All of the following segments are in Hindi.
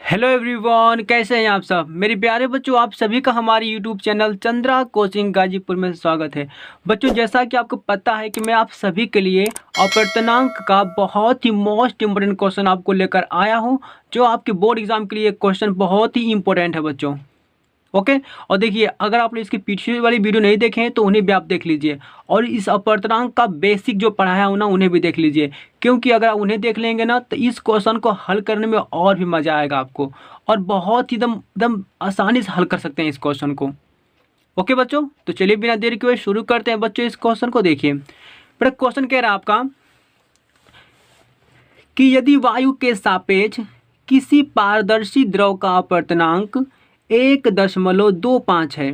हेलो एवरीवन, कैसे हैं आप सब मेरे प्यारे बच्चों। आप सभी का हमारे YouTube channel Chandra coaching Ghazipur में स्वागत है। बच्चों, जैसा कि आपको पता है कि मैं आप सभी के लिए अपवर्तनांक का बहुत ही मोस्ट इम्पोर्टेंट क्वेश्चन आपको लेकर आया हूं, जो आपके बोर्ड एग्जाम के लिए क्वेश्चन बहुत ही इंपॉर्टेंट है बच्चों। ओके। और देखिए, अगर आप लोग इसकी पीछे वाली वीडियो नहीं देखे हैं तो उन्हें भी आप देख लीजिए, और इस अपवर्तनांक का बेसिक जो पढ़ाया हो ना उन्हें भी देख लीजिए, क्योंकि अगर आप उन्हें देख लेंगे ना तो इस क्वेश्चन को हल करने में और भी मज़ा आएगा आपको, और बहुत ही एकदम एकदम आसानी से हल कर सकते हैं इस क्वेश्चन को। ओके बच्चों, तो चलिए बिना देरी के शुरू करते हैं बच्चों। इस क्वेश्चन को देखिए, बड़ा क्वेश्चन कह रहा है आपका कि यदि वायु के सापेक्ष किसी पारदर्शी द्रव का अपवर्तनांक 1.25 है,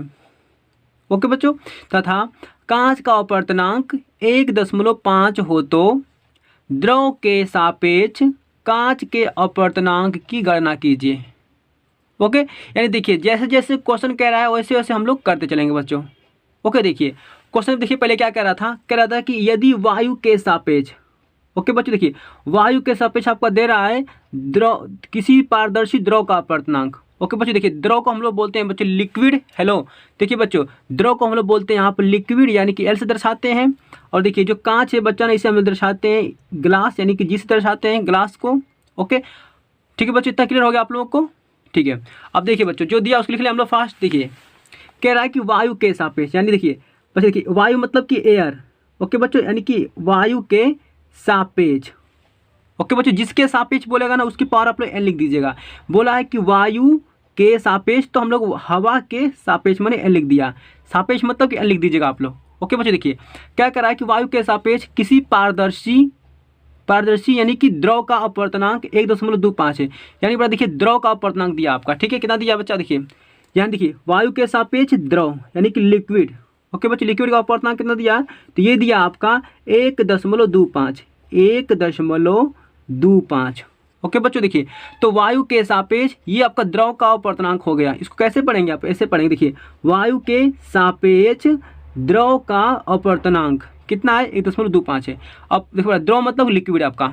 ओके बच्चों, तथा कांच का अपवर्तनांक 1.5 हो तो द्रव के सापेक्ष कांच के अपवर्तनांक की गणना कीजिए। ओके, यानी देखिए जैसे जैसे क्वेश्चन कह रहा है वैसे वैसे हम लोग करते चलेंगे बच्चों। ओके, देखिए क्वेश्चन देखिए, पहले क्या कह रहा था कि यदि वायु के सापेक्ष, ओके बच्चों, देखिए वायु के सापेक्ष आपका दे रहा है द्रव, किसी पारदर्शी द्रव का अपवर्तनांक। ओके बच्चों, देखिए द्रव को हम लोग बोलते हैं बच्चों लिक्विड। हेलो, देखिए बच्चों द्रव को हम लोग बोलते हैं यहाँ पर लिक्विड, यानी कि एल से दर्शाते हैं। और देखिए जो कांच है बच्चा ना, इसे हम लोग दर्शाते हैं ग्लास, यानी कि जी से दर्शाते हैं ग्लास को। ओके, ठीक है बच्चों, इतना क्लियर हो गया आप लोगों को? ठीक है, अब देखिए बच्चों जो दिया उसको लिख लिया हम लोग फास्ट। देखिए कह रहा है कि वायु के सापेक्ष, यानी देखिए बच्चों देखिए वायु मतलब कि एयर। ओके बच्चों, यानी कि वायु के सापेक्ष। ओके बच्चों, जिसके सापेक्ष बोलेगा ना उसकी पावर आप लोग एन लिख दीजिएगा। बोला है कि वायु के सापेक्ष, तो हम लोग हवा के सापेक्ष मैंने एन लिख दिया। सापेक्ष मतलब कि एन लिख दीजिएगा आप लोग। ओके बच्चों, देखिए क्या कर रहा है कि वायु के सापेक्ष किसी पारदर्शी यानी कि द्रव का अपवर्तनांक 1.25 है। यानी बड़ा देखिए द्रव का अपवर्तनांक दिया आपका, ठीक है, कितना दिया बच्चा? देखिए यहाँ देखिए वायु के सापेक्ष द्रव यानी कि लिक्विड। ओके बच्चों, लिक्विड का अपवर्तनांक कितना दिया? तो ये दिया आपका 1.25। ओके बच्चों, देखिए तो वायु के सापेक्ष ये आपका द्रव का अपवर्तनांक हो गया। इसको कैसे पढ़ेंगे आप? ऐसे पढ़ेंगे, देखिए वायु के सापेक्ष द्रव का अपवर्तनांक कितना है? 1.25 है। अब देखो द्रव मतलब लिक्विड आपका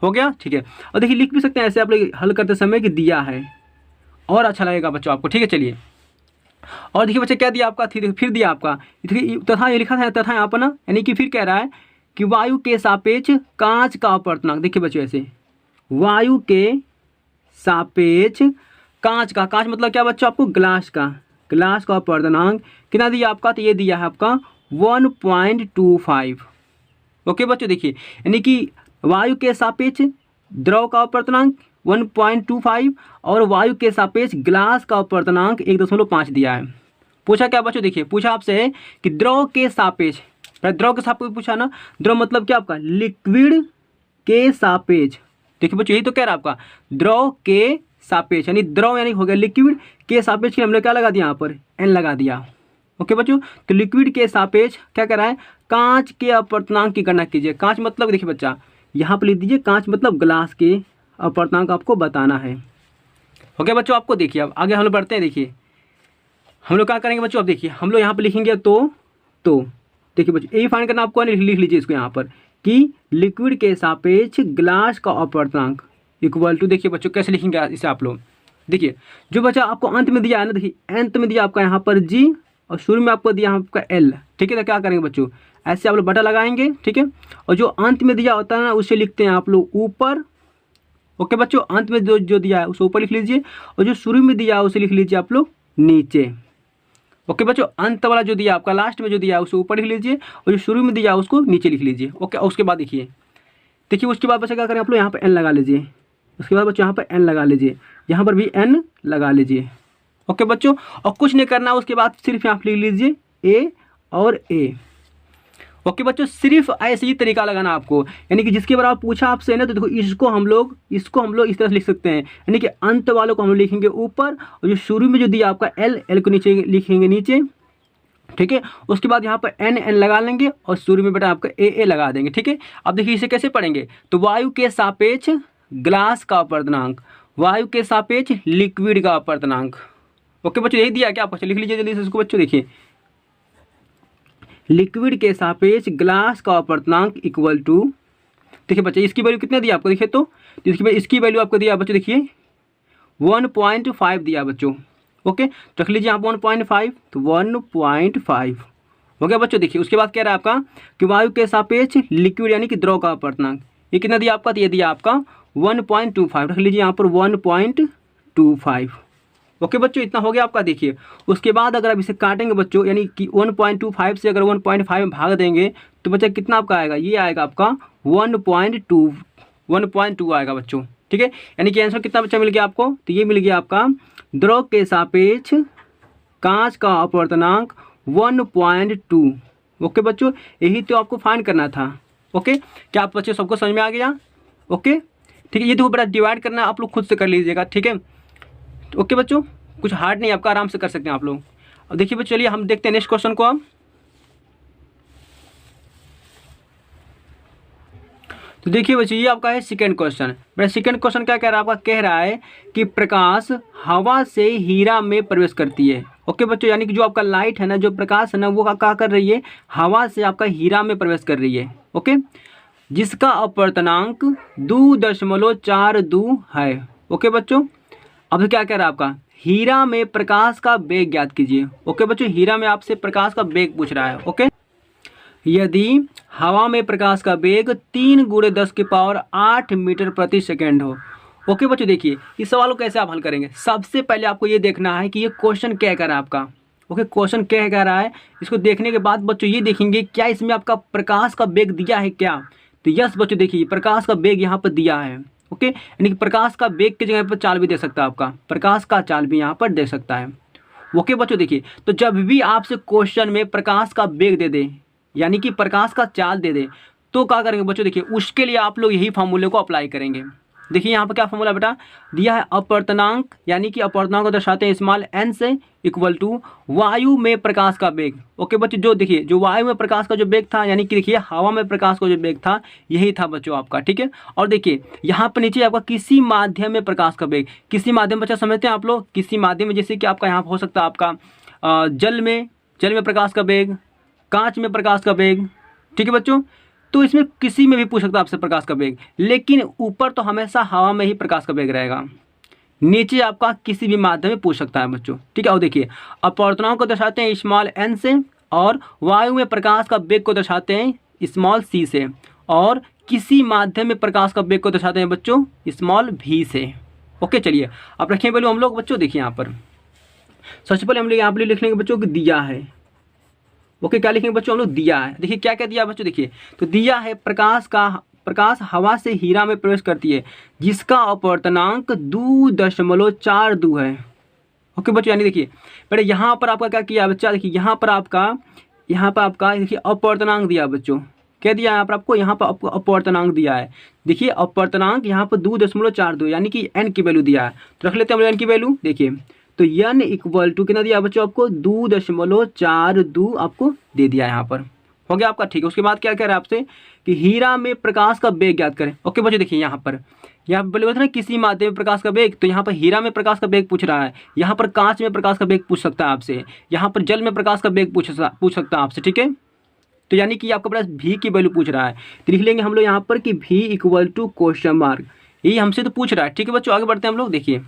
हो गया, ठीक है। और देखिए लिख भी सकते हैं ऐसे आप लोग हल करते समय कि दिया है, और अच्छा लगेगा बच्चों आपको, ठीक है। चलिए, और देखिए बच्चे क्या दिया आपका, फिर दिया आपका तथा, ये लिखा था तथा यहाँ पर ना, यानी कि फिर कह रहा है कि वायु के सापेक्ष कांच का अपवर्तनांक। देखिए बच्चों ऐसे वायु के सापेक्ष कांच का, कांच मतलब क्या बच्चों आपको? ग्लास का अपवर्तनांक कितना दिया आपका? तो ये दिया है आपका 1.25। ओके बच्चों, देखिए यानी कि वायु के सापेक्ष द्रव का अपवर्तनांक 1.25 और वायु के सापेक्ष ग्लास का अपवर्तनांक 1.5 दिया है। पूछा क्या बच्चों? देखिए पूछा आपसे कि द्रव के सापेक्ष, द्रव के सापेक्ष पूछा ना। द्रव मतलब क्या आपका? लिक्विड के सापेक्ष। देखिए बच्चों यही तो कह रहा है आपका, द्रव के सापेक्ष, यानी द्रव यानी हो गया लिक्विड के सापेक्ष के हमने क्या लगा दिया? यहाँ पर एन लगा दिया। ओके बच्चों, तो लिक्विड के सापेक्ष क्या कर रहा है? कांच के अपवर्तनांक की गणना कीजिए। कांच मतलब देखिए बच्चा यहाँ पर लिख दीजिए, कांच मतलब ग्लास के अपवर्तनांक आपको बताना है। ओके बच्चों, आपको देखिए अब आगे हम लोग बढ़ते हैं। देखिए हम लोग क्या करेंगे बच्चों? अब देखिए हम लोग यहाँ पर लिखेंगे तो देखिए बच्चों यही फाइंड करना आपको, लिख लीजिए इसको यहाँ पर कि लिक्विड के सापेक्ष ग्लास का अपवर्तनांक इक्वल टू, देखिए बच्चों कैसे लिखेंगे इसे आप लोग। देखिए जो बच्चा आपको अंत में दिया है ना, देखिए अंत में दिया आपका यहाँ पर जी, और शुरू में आपको दिया आपका एल, ठीक है। तो क्या करेंगे बच्चों? ऐसे आप लोग बटा लगाएंगे, ठीक है। और जो अंत में दिया होता है ना उसे लिखते हैं आप लोग ऊपर। ओके बच्चों, अंत में जो दिया है उसे ऊपर लिख लीजिए, और जो शुरू में दिया है उसे लिख लीजिए आप लोग नीचे। ओके बच्चों, अंत वाला जो दिया आपका लास्ट में जो दिया है उसे ऊपर लिख लीजिए, और जो शुरू में दिया है उसको नीचे लिख लीजिए। ओके, और उसके बाद देखिए उसके बाद बच्चा क्या करें आप लोग? यहाँ पर एन लगा लीजिए। उसके बाद बच्चों यहाँ पर एन लगा लीजिए, यहाँ पर भी एन लगा लीजिए। ओके बच्चों, और कुछ नहीं करना, उसके बाद सिर्फ यहाँ पर लिख लीजिए ए और ए। ओके बच्चों, सिर्फ ऐसे ही तरीका लगाना आपको, यानी कि जिसके बराबर पूछा आपसे ना, तो देखो इसको हम लोग इस तरह से लिख सकते हैं, यानी कि अंत वालों को हम लोग लिखेंगे ऊपर, और जो शुरू में जो दिया आपका एल को नीचे लिखेंगे नीचे, ठीक है। उसके बाद यहाँ पर एन लगा लेंगे, और शुरू में बेटा आपका ए लगा देंगे, ठीक है। अब देखिए इसे कैसे पढ़ेंगे? तो वायु के सापेक्ष ग्लास का अपवर्तनांक, वायु के सापेक्ष लिक्विड का अपवर्तनांक। ओके बच्चों, यही दिया क्या आपको? लिख लीजिए जल्दी से इसको बच्चों। देखिए लिक्विड के सापेक्ष ग्लास का अपवर्तनांक इक्वल टू, देखिए बच्चे इसकी वैल्यू कितने दिया आपको? देखिए तो इसकी वैल्यू आपको दिया बच्चों, देखिए 1.5 दिया बच्चों। ओके, तो रख लीजिए यहाँ 1.5, तो 1.5 हो गया बच्चों। देखिए उसके बाद कह रहा है आपका कि वायु के सापेक्ष लिक्विड यानी कि द्रव का अपवर्तनांक, ये कितना दिया आपका, तो ये दिया आपका 1.25, रख लीजिए यहाँ पर 1.25। ओके बच्चों, इतना हो गया आपका। देखिए उसके बाद अगर आप इसे काटेंगे बच्चों, यानी कि 1.25 से अगर 1.5 में भाग देंगे तो बच्चा कितना आपका आएगा, ये आएगा आपका 1.2 आएगा बच्चों। ठीक है, यानी कि आंसर कितना बच्चा मिल गया आपको, तो ये मिल गया आपका द्रव के सापेक्ष कांच का अपवर्तनांक 1.2। ओके बच्चों, यही तो आपको फाइंड करना था। ओके, क्या आप बच्चों सबको समझ में आ गया। ओके ठीक है, ये देखो बड़ा डिवाइड करना आप लोग खुद से कर लीजिएगा। ठीक है, ओके बच्चों, कुछ हार्ड नहीं, आपका आराम से कर सकते हैं आप लोग। अब देखिए बच्चों, चलिए हम देखते हैं नेक्स्ट क्वेश्चन को। अब तो देखिए बच्चों, ये आपका है सेकंड क्वेश्चन। मेरा सेकंड क्वेश्चन क्या कह रहा है आपका, कह रहा है कि प्रकाश हवा से हीरा में प्रवेश करती है। ओके बच्चों, यानी कि जो आपका लाइट है ना, जो प्रकाश है ना, वो क्या कर रही है, हवा से आपका हीरा में प्रवेश कर रही है। ओके, जिसका अपवर्तनांक 2.42 है। ओके बच्चों, अब क्या कह रहा है आपका, हीरा में प्रकाश का वेग ज्ञात कीजिए। ओके बच्चों, हीरा में आपसे प्रकाश का वेग पूछ रहा है। ओके, यदि हवा में प्रकाश का वेग 3 × 10⁸ मीटर प्रति सेकेंड हो। ओके बच्चों, देखिए इस सवाल को कैसे आप हल करेंगे। सबसे पहले आपको ये देखना है कि ये क्वेश्चन क्या कह रहा है आपका। ओके, क्वेश्चन क्या कह रहा है, इसको देखने के बाद बच्चों ये देखेंगे क्या इसमें आपका प्रकाश का वेग दिया है क्या। तो यस बच्चों, देखिए प्रकाश का वेग यहाँ पर दिया है। ओके, यानी कि प्रकाश का वेग की जगह पर चाल भी दे सकता है, आपका प्रकाश का चाल भी यहाँ पर दे सकता है। ओके बच्चों, देखिए तो जब भी आपसे क्वेश्चन में प्रकाश का वेग दे दे, यानी कि प्रकाश का चाल दे दे, तो क्या करेंगे बच्चों, देखिए उसके लिए आप लोग यही फार्मूले को अप्लाई करेंगे। देखिए यहाँ पर क्या फार्मूला बेटा दिया है, अपवर्तनांक, यानी कि अपवर्तनांक को दर्शाते हैं स्मॉल n से, इक्वल टू वायु में प्रकाश का वेग। ओके बच्चों, जो देखिए जो वायु में प्रकाश का जो वेग था, यानी कि देखिए हवा में प्रकाश का जो वेग था, यही था बच्चों आपका। ठीक है, और देखिए यहाँ पर नीचे आपका किसी माध्यम में प्रकाश का वेग, किसी माध्यम बच्चा समझते हैं आप लोग, किसी माध्यम में जैसे कि आपका यहाँ हो सकता है आपका जल में प्रकाश का वेग, कांच में प्रकाश का वेग। ठीक है बच्चों, तो इसमें किसी में भी पूछ सकता है आपसे प्रकाश का वेग, लेकिन ऊपर तो हमेशा हवा में ही प्रकाश का वेग रहेगा, नीचे आपका किसी भी माध्यम में पूछ सकता है बच्चों। ठीक है, और देखिए अपवर्तनांक को दर्शाते हैं स्मॉल n से, और वायु में प्रकाश का वेग को दर्शाते हैं स्मॉल c से, और किसी माध्यम में प्रकाश का वेग को दर्शाते हैं बच्चों स्मॉल v से। ओके, चलिए अब रखें पहले हम लोग बच्चों, देखिए यहाँ पर सबसे पहले हम लोग यहाँ पर लिख लेंगे बच्चों कि दिया है। ओके, क्या लिखेंगे बच्चों हम लोग, दिया है। देखिए क्या क्या दिया बच्चों, देखिए तो दिया है प्रकाश हवा से हीरा में प्रवेश करती है, जिसका अपवर्तनांक 2.42 है। ओके बच्चों, यानी देखिए पहले यहाँ पर आपका क्या किया बच्चा, देखिए यहाँ पर आपका देखिए अपवर्तनांक दिया बच्चों, क्या दिया है यहाँ पर आपको, यहाँ पर आपको अपवर्तनांक दिया है। देखिए अपवर्तनांक यहाँ पर 2.42, यानी कि n की वैल्यू दिया है, तो रख लेते हैं हम लोग n की वैल्यू। देखिए तो n इक्वल टू कितना दिया बच्चों आपको, 2.42 आपको दे दिया यहाँ पर। हो गया आपका। ठीक है, उसके बाद क्या कह रहा है आपसे कि हीरा में प्रकाश का वेग ज्ञात करें। ओके बच्चों, देखिए यहाँ पर बोले ना किसी माध्यम में प्रकाश का वेग, तो यहाँ पर हीरा में प्रकाश का वेग पूछ रहा है, यहाँ पर कांच में प्रकाश का वेग पूछ सकता है आपसे, यहाँ पर जल में प्रकाश का वेग पूछ सकता है आपसे। ठीक है, तो यानी कि आपके पास v की वैल्यू पूछ रहा है, तो लिख लेंगे हम लोग यहाँ पर कि v equal to question mark, यही हमसे तो पूछ रहा है। ठीक है बच्चों, आगे बढ़ते हैं हम लोग। देखिए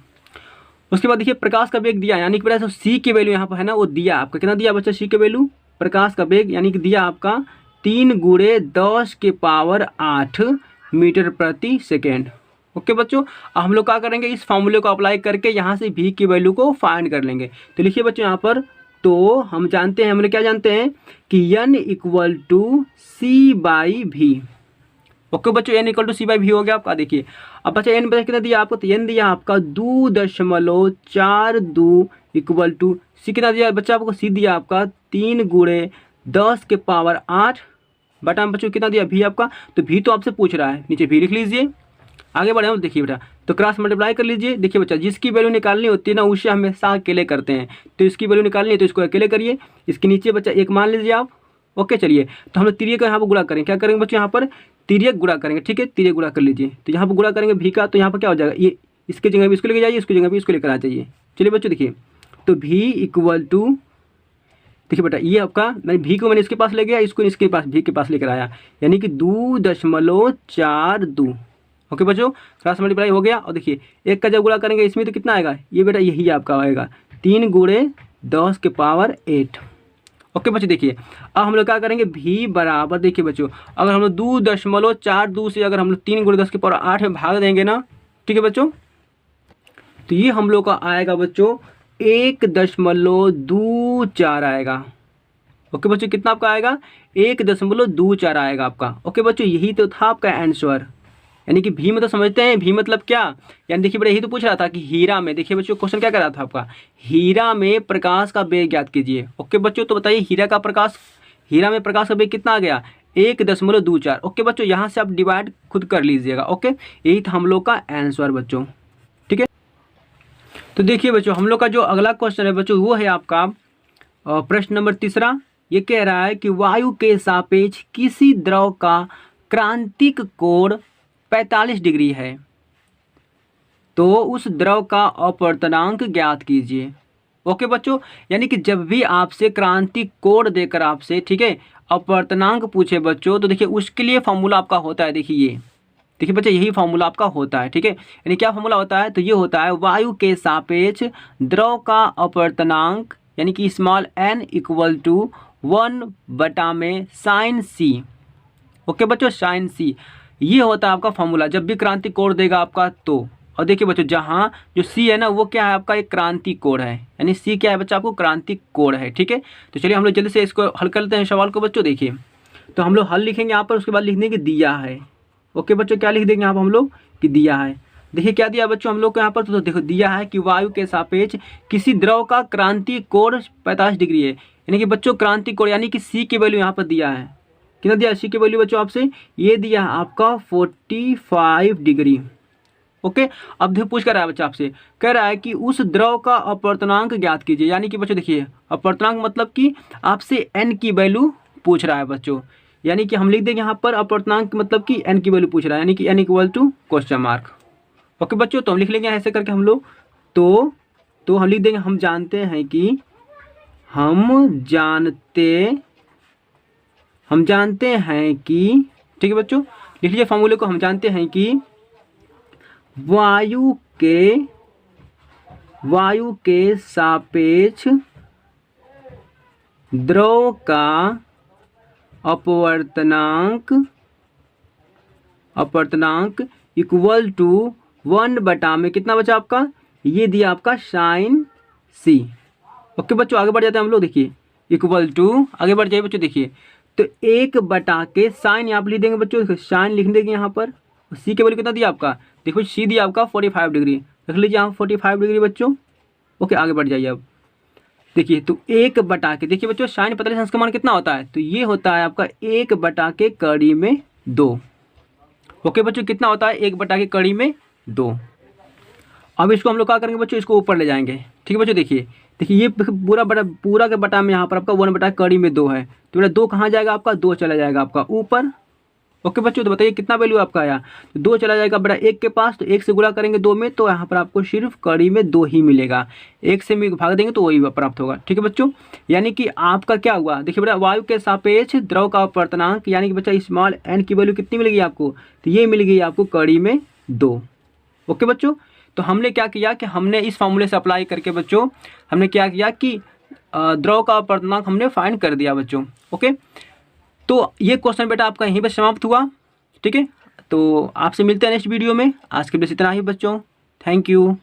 उसके बाद देखिए प्रकाश का वेग दिया, यानी कि c की वैल्यू यहाँ पर है ना, वो दिया आपका कितना दिया बच्चा, c की वैल्यू प्रकाश का वेग, यानी कि दिया आपका 3 × 10⁸ मीटर प्रति सेकेंड। ओके बच्चों, अब हम लोग क्या करेंगे, इस फॉर्मूले को अप्लाई करके यहाँ से v की वैल्यू को फाइंड कर लेंगे। तो लिखिए बच्चों यहाँ पर, तो हम जानते हैं, हम लोग क्या जानते हैं कि n equal to c/v। Okay बच्चों, n इक्वल टू c/v हो गया आपका। देखिए अब बच्चा n बचा कितना दिया आपको, तो n दिया आपका 2.42 इक्वल टू c कितना दिया बच्चा आपको, c दिया आपका 3 × 10⁸ बटा में बच्चों कितना दिया v आपका, तो v तो आपसे पूछ रहा है, नीचे v लिख लीजिए। आगे बढ़े हम, देखिए बेटा तो क्रॉस मल्टीप्लाई कर लीजिए। देखिए बच्चा जिसकी वैल्यू निकालनी होती है ना, उसे हमेशा अकेले करते हैं, तो इसकी वैल्यू निकालनी है तो इसको अकेले करिए, इसके नीचे बच्चा 1 मान लीजिए आप। ओके चलिए, तो हम लोग तिर्यक यहाँ पर गुणा करेंगे, क्या करेंगे बच्चों यहाँ पर तिर्यक गुणा करेंगे। ठीक है, तिर्यक गुणा कर लीजिए, तो यहाँ पर गुणा करेंगे v का, तो यहाँ पर क्या हो जाएगा, ये इसके जगह भी इसको लेके जाइए, इसकी जगह भी इसको लेकर आ जाइए। चलिए बच्चों देखिए, तो v इक्वल टू, देखिए बेटा ये आपका मैंने v को मैंने इसके पास ले गया, इसको इसके पास v के पास लेकर आया, यानी कि 2.42। ओके बच्चों, क्रॉस मल्टीप्लाई हो गया। और देखिए एक का जब गुणा करेंगे इसमें तो कितना आएगा, ये बेटा यही आपका आएगा 3 गुणे 10 के पावर 8। ओके बच्चों देखिए अब हम लोग क्या करेंगे, भी बराबर देखिए बच्चों अगर हम लोग 2.42 से अगर हम लोग 3 गुणे 10 के पावर 8 में भाग देंगे ना, ठीक है बच्चों, तो ये हम लोग का आएगा बच्चों 1.24 आएगा। ओके बच्चों कितना आपका आएगा, 1.24 आएगा आपका। ओके बच्चों यही तो था आपका आंसर, यानी कि भी मतलब समझते हैं, भी मतलब क्या, यानी देखिए बड़ा यही तो पूछ रहा था कि हीरा में, देखिए बच्चों क्वेश्चन क्या कर रहा था आपका, हीरा में प्रकाश का वेग ज्ञात कीजिए। ओके बच्चों तो बताइए हीरा में प्रकाश का वेग कितना आ गया, 1.24। ओके बच्चों यहाँ से आप डिवाइड खुद कर लीजिएगा। ओके यही था हम लोग का आंसर बच्चों, ठीक है। तो देखिए बच्चों हम लोग का जो अगला क्वेश्चन है बच्चों वो है आपका प्रश्न नंबर 3। ये कह रहा है कि वायु के सापेक्ष किसी द्रव का क्रांतिक कोण 45 डिग्री है, तो उस द्रव का अपवर्तनांक ज्ञात कीजिए। ओके बच्चों यानी कि जब भी आपसे क्रांतिक कोण देकर आपसे, ठीक है, अपवर्तनांक पूछे बच्चों, तो देखिए उसके लिए फॉर्मूला आपका होता है, देखिए बच्चे यही फॉर्मूला आपका होता है, ठीक है। यानी क्या फॉर्मूला होता है, तो ये होता है वायु के सापेक्ष द्रव का अपवर्तनांक यानी कि small n equal to 1 sine C. Okay बच्चों साइन सी ये होता है आपका फॉर्मूला जब भी क्रांतिक कोण देगा आपका तो। और देखिए बच्चों जहाँ जो सी है ना वो क्या है आपका एक क्रांतिक कोण है, यानी सी क्या है बच्चा आपको क्रांतिक कोण है, ठीक है। तो चलिए हम लोग जल्दी से इसको हल कर लेते हैं सवाल को बच्चों। देखिए तो हम लोग हल लिखेंगे यहाँ पर, उसके बाद लिख देंगे दिया है। ओके बच्चों क्या लिख देंगे यहाँ पर हम लोग कि दिया है। देखिए क्या दिया बच्चों हम लोग को यहाँ पर, तो देखो दिया है कि वायु के सापेक्ष किसी द्रव का क्रांतिक कोण 45 डिग्री है, यानी कि बच्चों क्रांतिक कोण यानी कि सी की वैल्यू यहाँ पर दिया है, कितना दिया सी की वैल्यू बच्चों आपसे, ये दिया है आपका 45 डिग्री। ओके अब देखो पूछ कर रहा है बच्चा आपसे, कह रहा है कि उस द्रव का अपवर्तनांक ज्ञात कीजिए, यानी कि बच्चों देखिए अपवर्तनांक मतलब कि आपसे n की वैल्यू पूछ रहा है बच्चों, यानी कि हम लिख देंगे यहाँ पर अपवर्तनांक मतलब कि n की वैल्यू पूछ रहा है, यानी कि n equal to question mark. Okay बच्चों तो हम लिख लेंगे ऐसे करके हम लोग, तो हम लिख देंगे हम जानते हैं कि ठीक है बच्चों लिख लीजिए फॉर्मूले को, हम जानते हैं कि वायु के सापेक्ष द्रव का अपवर्तनांक इक्वल टू 1 में कितना बचा आपका, ये दिया आपका साइन सी। ओके बच्चों आगे बढ़ जाते हैं हम लोग, देखिए इक्वल टू आगे बढ़ जाइए बच्चों, देखिए तो 1 साइन यहाँ पर लिख देंगे बच्चों, साइन लिख देंगे यहाँ पर, सी के वैल्यू कितना दिया आपका, देखो सी दिया आपका 45 डिग्री, रख लीजिए यहाँ 45 डिग्री बच्चों। ओके आगे बढ़ जाइए अब देखिए तो 1 देखिए बच्चों साइन 45 अंश का मान कितना होता है, तो ये होता है आपका 1/2। ओके बच्चों कितना होता है 1/2। अब इसको हम लोग क्या करेंगे बच्चों, इसको ऊपर ले जाएंगे, ठीक है बच्चों। देखिए ये पूरा के बटा में यहाँ पर आपका 1/2 है, तो बेटा 2 कहाँ जाएगा आपका, 2 चला जाएगा आपका ऊपर। ओके बच्चों तो बताइए कितना वैल्यू आपका आया, तो 2 चला जाएगा बेटा 1 के पास, तो 1 से गुणा करेंगे 2 में, तो यहाँ पर आपको सिर्फ कड़ी में 2 ही मिलेगा, 1 से भाग देंगे तो वही प्राप्त होगा, ठीक है बच्चों। यानी कि आपका क्या हुआ, देखिए बेटा वायु के सापेक्ष द्रव का अपवर्तनांक यानी कि बच्चा स्मॉल n की वैल्यू कितनी मिल गई आपको, तो ये मिल गई आपको कड़ी में 2। ओके बच्चों तो हमने क्या किया कि हमने इस फॉर्मूले से अप्लाई करके बच्चों हमने क्या किया कि द्रव का अपवर्तनांक हमने फाइंड कर दिया बच्चों। ओके तो ये क्वेश्चन बेटा आपका यहीं पर समाप्त हुआ, ठीक है। तो आपसे मिलते हैं नेक्स्ट वीडियो में, आज के लिए इतना ही बच्चों, थैंक यू।